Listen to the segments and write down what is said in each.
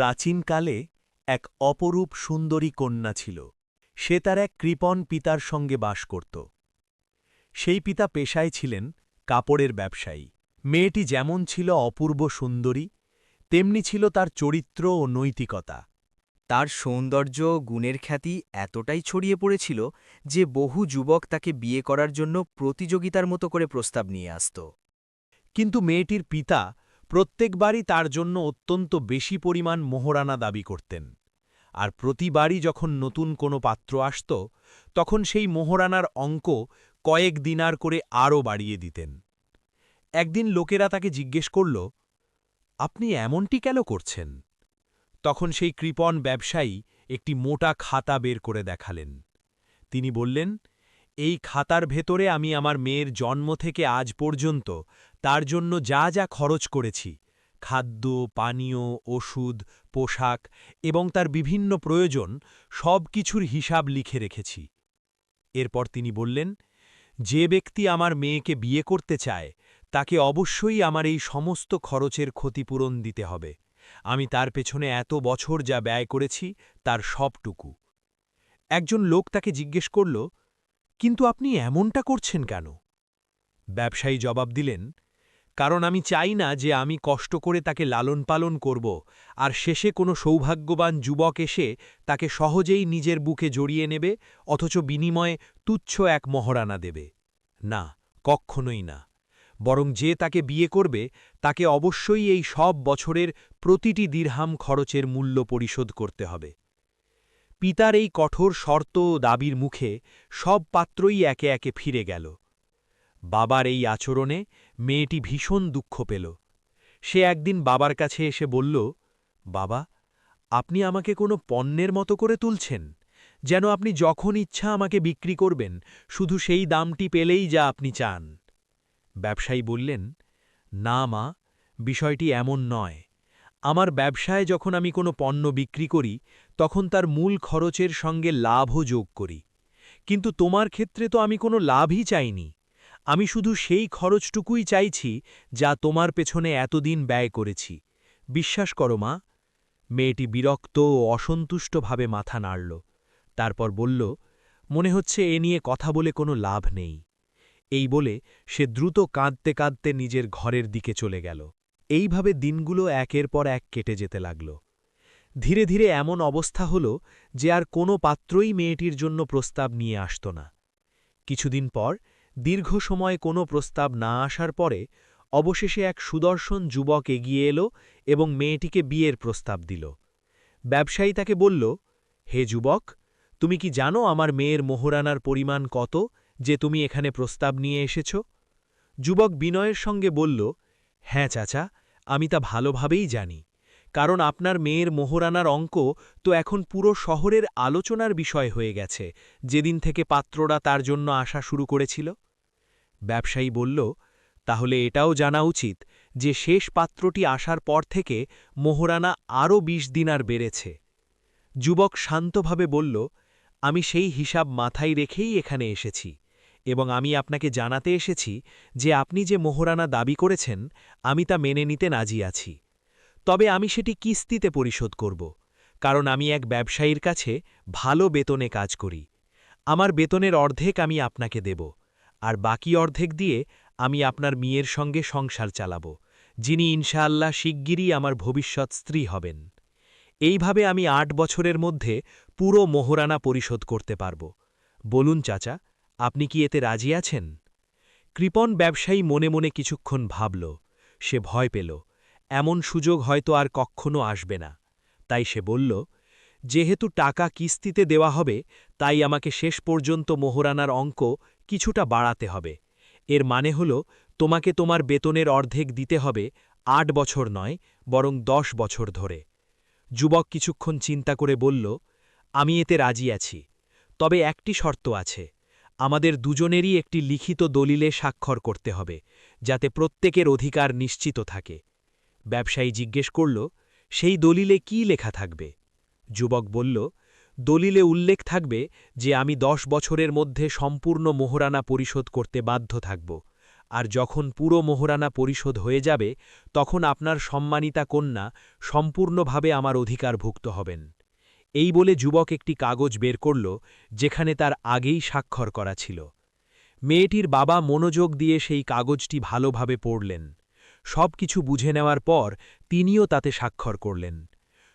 প্রাচীনকালে এক অপরূপ সুন্দরী কন্যা ছিল। সে তার এক কৃপণ পিতার সঙ্গে বাস করত। সেই পিতা পেশায় ছিলেন কাপড়ের ব্যবসায়ী। মেয়েটি যেমন ছিল অপূর্ব সুন্দরী, তেমনি ছিল তার চরিত্র ও নৈতিকতা। তার সৌন্দর্য ও গুণের খ্যাতি এতটাই ছড়িয়ে পড়েছিল যে বহু যুবক তাকে বিয়ে করার জন্য প্রতিযোগিতার মতো করে প্রস্তাব নিয়ে আসত। কিন্তু মেয়েটির পিতা প্রত্যেকবারই তার জন্য অত্যন্ত বেশি পরিমাণ মোহরানা দাবি করতেন, আর প্রতিবারই যখন নতুন কোনো পাত্র আসত তখন সেই মোহরানার অঙ্ক কয়েক দিনার করে আরও বাড়িয়ে দিতেন। একদিন লোকেরা তাকে জিজ্ঞেস করল, আপনি এমনটি কেন করছেন? তখন সেই কৃপণ ব্যবসায়ী একটি মোটা খাতা বের করে দেখালেন। তিনি বললেন, এই খাতার ভেতরে আমি আমার মেয়ের জন্ম থেকে আজ পর্যন্ত তার জন্য যা যা খরচ করেছি, খাদ্য, পানীয়, ওষুধ, পোশাক এবং তার বিভিন্ন প্রয়োজন, সব কিছুর হিসাব লিখে রেখেছি। এরপর তিনি বললেন, যে ব্যক্তি আমার মেয়েকে বিয়ে করতে চায় তাকে অবশ্যই আমার এই সমস্ত খরচের ক্ষতিপূরণ দিতে হবে। আমি তার পেছনে এত বছর যা ব্যয় করেছি তার সবটুকু। একজন লোক তাকে জিজ্ঞেস করল, কিন্তু আপনি এমনটা করছেন কেন? ব্যবসায়ী জবাব দিলেন, কারণ আমি চাই না যে আমি কষ্ট করে তাকে লালন পালন করব আর শেষে কোনো সৌভাগ্যবান যুবক এসে তাকে সহজেই নিজের বুকে জড়িয়ে নেবে অথচ বিনিময়ে তুচ্ছ এক মোহরানা দেবে। না, কক্ষণই না। বরং যে তাকে বিয়ে করবে তাকে অবশ্যই এই সব বছরের প্রতিটি দিরহাম খরচের মূল্য পরিশোধ করতে হবে। পিতার এই কঠোর শর্ত ও দাবির মুখে সব পাত্রই একে একে ফিরে গেল। বাবার এই আচরণে মেয়েটি ভীষণ দুঃখ পেল। সে একদিন বাবার কাছে এসে বলল, বাবা, আপনি আমাকে কোনো পণ্যের মতো করে তুলছেন, যেন আপনি যখন ইচ্ছা আমাকে বিক্রি করবেন, শুধু সেই দামটি পেলেই যা আপনি চান। ব্যবসায়ী বললেন, না মা, বিষয়টি এমন নয়। আমার ব্যবসায় যখন আমি কোনো পণ্য বিক্রি করি তখন তার মূল খরচের সঙ্গে লাভও যোগ করি, কিন্তু তোমার ক্ষেত্রে তো আমি কোনো লাভই চাইনি। আমি শুধু সেই খরচটুকুই চাইছি যা তোমার পেছনে এতদিন ব্যয় করেছি। বিশ্বাস করো মা। মেয়েটি বিরক্ত ও অসন্তুষ্টভাবে মাথা নাড়ল। তারপর বলল, মনে হচ্ছে এ নিয়ে কথা বলে কোনো লাভ নেই। এই বলে সে দ্রুত কাঁদতে কাঁদতে নিজের ঘরের দিকে চলে গেল। এইভাবে দিনগুলো একের পর এক কেটে যেতে লাগল। ধীরে ধীরে এমন অবস্থা হল যে আর কোনো পাত্রই মেয়েটির জন্য প্রস্তাব নিয়ে আসত না। কিছুদিন পর দীর্ঘ সময় কোনো প্রস্তাব না আসার পরে অবশেষে এক সুদর্শন যুবক এগিয়ে এলো এবং মেয়েটিকে বিয়ের প্রস্তাব দিল। ব্যবসায়ী তাকে বলল, হে যুবক, তুমি কি জানো আমার মেয়ের মোহরানার পরিমাণ কত যে তুমি এখানে প্রস্তাব নিয়ে এসেছ? যুবক বিনয়ের সঙ্গে বলল, হ্যাঁ চাচা, আমি তা ভালোভাবেই জানি, কারণ আপনার মেয়ের মোহরানার অঙ্ক তো এখন পুরো শহরের আলোচনার বিষয় হয়ে গেছে যেদিন থেকে পাত্ররা তার জন্য আসা শুরু করেছিল। ব্যবসায়ী বলল, তাহলে এটাও জানা উচিত যে শেষ পাত্রটি আসার পর থেকে মোহরানা আরও ২০ দিনার বেড়েছে। যুবক শান্তভাবে বলল, আমি সেই হিসাব মাথায় রেখেই এখানে এসেছি এবং আমি আপনাকে জানাতে এসেছি যে আপনি যে মোহরানা দাবি করেছেন আমি তা মেনে নিতে রাজি আছি। তবে আমি সেটি কিস্তিতে পরিশোধ করব, কারণ আমি এক ব্যবসায়ীর কাছে ভালো বেতনে কাজ করি। আমার বেতনের অর্ধেক আমি আপনাকে দেব, আর বাকি অর্ধেক দিয়ে আমি আপনার মেয়ের সঙ্গে সংসার চালাব, যিনি ইনশাআল্লাহ শিগগিরই আমার ভবিষ্যৎ স্ত্রী হবেন। এইভাবে আমি ৮ বছরের মধ্যে পুরো মোহরানা পরিশোধ করতে পারব। বলুন চাচা, আপনি কি এতে রাজি আছেন? কৃপণ ব্যবসায়ী মনে মনে কিছুক্ষণ ভাবল। সে ভয় পেল, এমন সুযোগ হয়তো আর কক্ষণো আসবে না। তাই সে বলল, যেহেতু টাকা কিস্তিতে দেওয়া হবে তাই আমাকে শেষ পর্যন্ত মোহরানার অঙ্ক কিছুটা বাড়াতে হবে। এর মানে হল তোমাকে তোমার বেতনের অর্ধেক দিতে হবে ৮ বছর নয়, বরং ১০ বছর ধরে। যুবক কিছুক্ষণ চিন্তা করে বলল, আমি এতে রাজি আছি, তবে একটি শর্ত আছে। আমাদের দুজনেরই একটি লিখিত দলিলে স্বাক্ষর করতে হবে, যাতে প্রত্যেকের অধিকার নিশ্চিত থাকে। ব্যবসায়ী জিজ্ঞেস করল, সেই দলিলে কি লেখা থাকবে? যুবক বলল, দলিলে উল্লেখ থাকবে যে আমি ১০ বছরের মধ্যে সম্পূর্ণ মোহরানা পরিশোধ করতে বাধ্য থাকব, আর যখন পুরো মোহরানা পরিশোধ হয়ে যাবে তখন আপনার সম্মানিতা কন্যা সম্পূর্ণভাবে আমার অধিকারভুক্ত হবেন। এই বলে যুবক একটি কাগজ বের করল, যেখানে তার আগেই স্বাক্ষর করা ছিল। মেয়েটির বাবা মনোযোগ দিয়ে সেই কাগজটি ভালোভাবে পড়লেন। সবকিছু বুঝে নেওয়ার পর তিনিও তাতে স্বাক্ষর করলেন।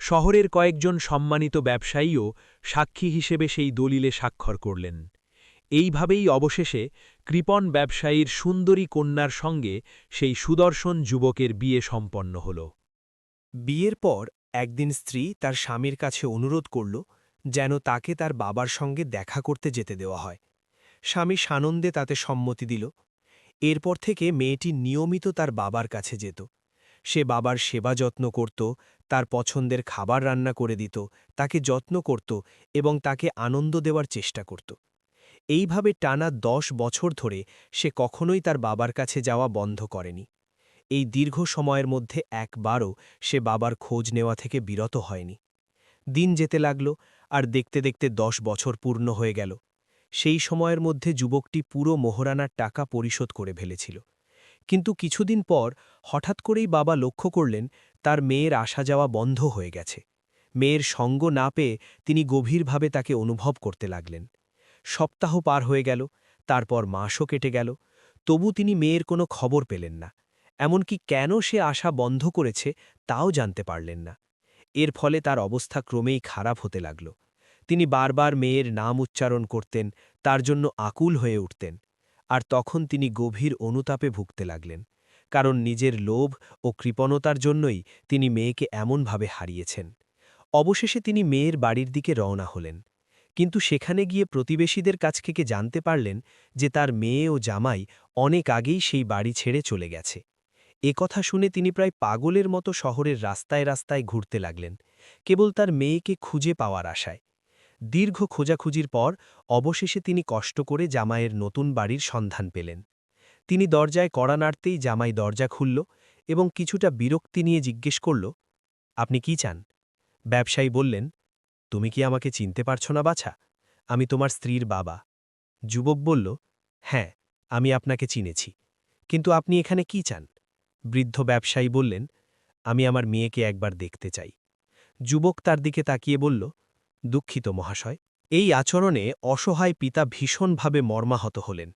শহরের কয়েকজন সম্মানিত ব্যবসায়ীও সাক্ষী হিসেবে সেই দলিলে স্বাক্ষর করলেন। এইভাবেই অবশেষে কৃপণ ব্যবসায়ীর সুন্দরী কন্যার সঙ্গে সেই সুদর্শন যুবকের বিয়ে সম্পন্ন হল। বিয়ের পর একদিন স্ত্রী তার স্বামীর কাছে অনুরোধ করল যেন তাকে তার বাবার সঙ্গে দেখা করতে যেতে দেওয়া হয়। স্বামী সানন্দে তাতে সম্মতি দিল। এরপর থেকে মেয়েটি নিয়মিত তার বাবার কাছে যেত। সে বাবার সেবা যত্ন করত, তার পছন্দের খাবার রান্না করে দিত, তাকে যত্ন করত এবং তাকে আনন্দ দেওয়ার চেষ্টা করত। এইভাবে টানা 10 বছর ধরে সে কখনোই তার বাবার কাছে যাওয়া বন্ধ করেনি। এই দীর্ঘ সময়ের মধ্যে একবারও সে বাবার খোঁজ নেওয়া থেকে বিরত হয়নি। দিন যেতে লাগল, আর দেখতে দেখতে 10 বছর পূর্ণ হয়ে গেল। সেই সময়ের মধ্যে যুবকটি পুরো মোহরানার টাকা পরিশোধ করে ফেলেছিল। কিন্তু কিছুদিন পর হঠাৎ করেই বাবা লক্ষ্য করলেন তার মেয়ের আসা যাওয়া বন্ধ হয়ে গেছে। মেয়ের সঙ্গ না পেয়ে তিনি গভীরভাবে তাকে অনুভব করতে লাগলেন। সপ্তাহ পার হয়ে গেল, তারপর মাসও কেটে গেল, তবু তিনি মেয়ের কোনো খবর পেলেন না। এমনকি কেন সে আসা বন্ধ করেছে তাও জানতে পারলেন না। এর ফলে তার অবস্থা ক্রমেই খারাপ হতে লাগল। তিনি বারবার মেয়ের নাম উচ্চারণ করতেন, তার জন্য আকুল হয়ে উঠতেন। আর তখন তিনি গভীর অনুতাপে ভুগতে লাগলেন, কারণ নিজের লোভ ও কৃপণতার জন্যই তিনি মেয়েকে এমনভাবে হারিয়েছেন। অবশেষে তিনি মেয়ের বাড়ির দিকে রওনা হলেন। কিন্তু সেখানে গিয়ে প্রতিবেশীদের কাছ থেকে জানতে পারলেন যে তার মেয়ে ও জামাই অনেক আগেই সেই বাড়ি ছেড়ে চলে গেছে। কথা শুনে তিনি প্রায় পাগলের মতো শহরের রাস্তায় রাস্তায় ঘুরতে লাগলেন, কেবল তার মেয়েকে খুঁজে পাওয়ার আশায়। দীর্ঘ খোঁজাখুঁজির পর অবশেষে তিনি কষ্ট করে জামাইয়ের নতুন বাড়ির সন্ধান পেলেন। তিনি দরজায় কড়া নাড়তেই জামাই দরজা খুলল এবং কিছুটা বিরক্তি নিয়ে জিজ্ঞেস করল, আপনি কি চান? ব্যবসায়ী বললেন, তুমি কি আমাকে চিনতে পারছ না বাছা? আমি তোমার স্ত্রীর বাবা। যুবক বলল, হ্যাঁ, আমি আপনাকে চিনেছি, কিন্তু আপনি এখানে কি চান? বৃদ্ধ ব্যবসায়ী বললেন, আমি আমার মেয়েকে একবার দেখতে চাই। যুবক তার দিকে তাকিয়ে বলল, দুঃখিত মহাশয়। এই আচরণে অসহায় পিতা ভীষণভাবে মর্মাহত হলেন,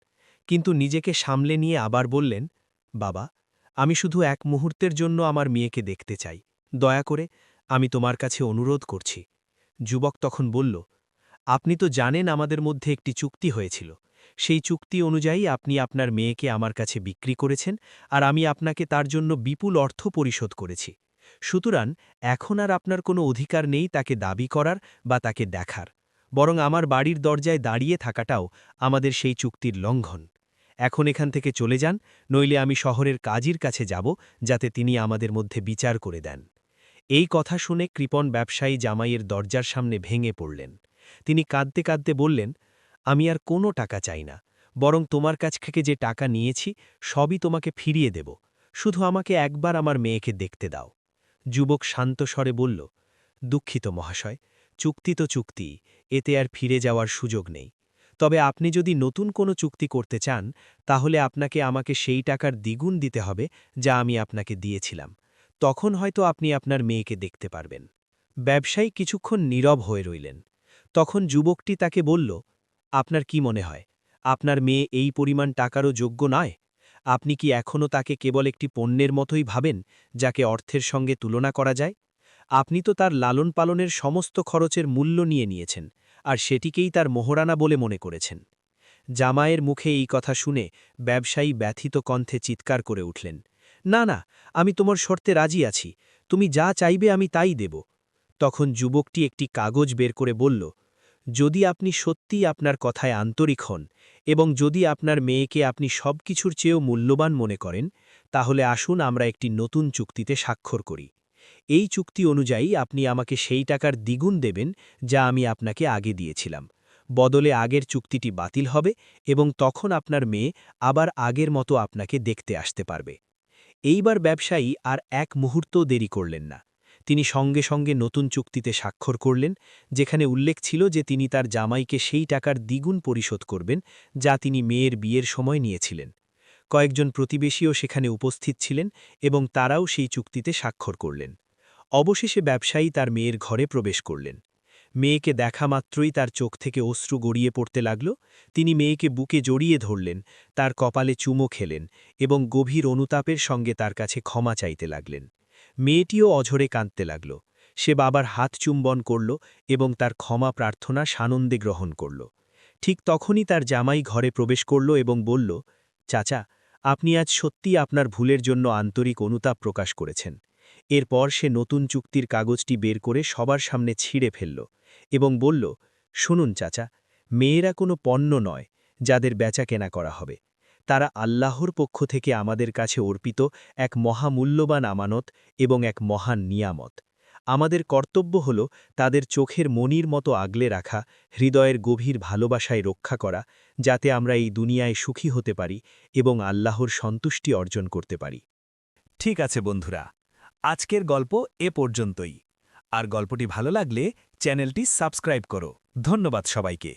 কিন্তু নিজেকে সামলে নিয়ে আবার বললেন, বাবা, আমি শুধু এক মুহূর্তের জন্য আমার মেয়েকে দেখতে চাই। দয়া করে আমি তোমার কাছে অনুরোধ করছি। যুবক তখন বলল, আপনি তো জানেন আমাদের মধ্যে একটি চুক্তি হয়েছিল। সেই চুক্তি অনুযায়ী আপনি আপনার মেয়েকে আমার কাছে বিক্রি করেছেন, আর আমি আপনাকে তার জন্য বিপুল অর্থ পরিশোধ করেছি। সুতরাং এখন আর আপনার কোনো অধিকার নেই তাকে দাবি করার বা তাকে দেখার, বরং আমার বাড়ির দরজায় দাঁড়িয়ে থাকাটাও আমাদের সেই চুক্তির লঙ্ঘন। এখন এখান থেকে চলে যান, নইলে আমি শহরের কাজীর কাছে যাব, যাতে তিনি আমাদের মধ্যে বিচার করে দেন। এই কথা শুনে কৃপণ ব্যবসায়ী জামাইয়ের দরজার সামনে ভেঙে পড়লেন। তিনি কাঁদতে কাঁদতে বললেন, আমি আর কোনো টাকা চাই না, বরং তোমার কাছ থেকে যে টাকা নিয়েছি সবই তোমাকে ফিরিয়ে দেব। শুধু আমাকে একবার আমার মেয়েকে দেখতে দাও। যুবক শান্ত স্বরে বলল, দুঃখিত মহাশয়, চুক্তি তো চুক্তি, এতে আর ফিরে যাওয়ার সুযোগ নেই। তবে আপনি যদি নতুন কোনো চুক্তি করতে চান, তাহলে আপনাকে আমাকে সেই টাকার দ্বিগুণ দিতে হবে যা আমি আপনাকে দিয়েছিলাম। তখন হয়তো আপনি আপনার মেয়েকে দেখতে পারবেন। ব্যবসায়ী কিছুক্ষণ নীরব হয়ে রইলেন। তখন যুবকটি তাকে বলল, আপনার কি মনে হয়, আপনার মেয়ে এই পরিমাণ টাকারও যোগ্য নয়? আপনি কি এখনও তাকে কেবল একটি পণ্যের মতোই ভাবেন, যাকে অর্থের সঙ্গে তুলনা করা যায়? আপনি তো তার লালন পালনের সমস্ত খরচের মূল্য নিয়েছেন, আর সেটিকেই তার মোহরানা বলে মনে করেছেন। জামাইয়ের মুখে এই কথা শুনে ব্যবসায়ী ব্যথিত কণ্ঠে চিৎকার করে উঠলেন, না না, আমি তোমার শর্তে রাজি আছি, তুমি যা চাইবে আমি তাই দেব। তখন যুবকটি একটি কাগজ বের করে বলল, যদি আপনি সত্যিই আপনার কথায় আন্তরিক হন এবং যদি আপনার মেয়েকে আপনি সবকিছুর চেয়েও মূল্যবান মনে করেন, তাহলে আসুন আমরা একটি নতুন চুক্তিতে স্বাক্ষর করি। এই চুক্তি অনুযায়ী আপনি আমাকে সেই টাকার দ্বিগুণ দেবেন যা আমি আপনাকে আগে দিয়েছিলাম। বদলে আগের চুক্তিটি বাতিল হবে এবং তখন আপনার মেয়ে আবার আগের মতো আপনাকে দেখতে আসতে পারবে। এইবার ব্যবসায়ী আর এক মুহূর্তও দেরি করলেন না। তিনি সঙ্গে সঙ্গে নতুন চুক্তিতে স্বাক্ষর করলেন, যেখানে উল্লেখ ছিল যে তিনি তার জামাইকে সেই টাকার দ্বিগুণ পরিশোধ করবেন যা তিনি মেয়ের বিয়ের সময় নিয়েছিলেন। কয়েকজন প্রতিবেশীও সেখানে উপস্থিত ছিলেন এবং তারাও সেই চুক্তিতে স্বাক্ষর করলেন। অবশেষে ব্যবসায়ী তার মেয়ের ঘরে প্রবেশ করলেন। মেয়েকে দেখা মাত্রই তার চোখ থেকে অশ্রু গড়িয়ে পড়তে লাগল। তিনি মেয়েকে বুকে জড়িয়ে ধরলেন, তার কপালে চুমো খেলেন এবং গভীর অনুতাপের সঙ্গে তার কাছে ক্ষমা চাইতে লাগলেন। মেয়েটিও অঝরে কাঁদতে লাগল। সে বাবার হাত চুম্বন করল এবং তার ক্ষমা প্রার্থনা সানন্দে গ্রহণ করল। ঠিক তখনই তার জামাই ঘরে প্রবেশ করল এবং বলল, চাচা, আপনি আজ সত্যিই আপনার ভুলের জন্য আন্তরিক অনুতাপ প্রকাশ করেছেন। এরপর সে নতুন চুক্তির কাগজটি বের করে সবার সামনে ছিঁড়ে ফেলল এবং বলল, শুনুন চাচা, মেয়েরা কোনো পণ্য নয় যাদের বেচাকেনা করা হবে। তারা আল্লাহর পক্ষ থেকে আমাদের কাছে অর্পিত এক মহামূল্যবান আমানত এবং এক মহান নিয়ামত। আমাদের কর্তব্য হল তাদের চোখের মণির মতো আগলে রাখা, হৃদয়ের গভীর ভালোবাসায় রক্ষা করা, যাতে আমরা এই দুনিয়ায় সুখী হতে পারি এবং আল্লাহর সন্তুষ্টি অর্জন করতে পারি। ঠিক আছে বন্ধুরা, আজকের গল্প এ পর্যন্তই। আর গল্পটি ভালো লাগলে চ্যানেলটি সাবস্ক্রাইব করো। ধন্যবাদ সবাইকে।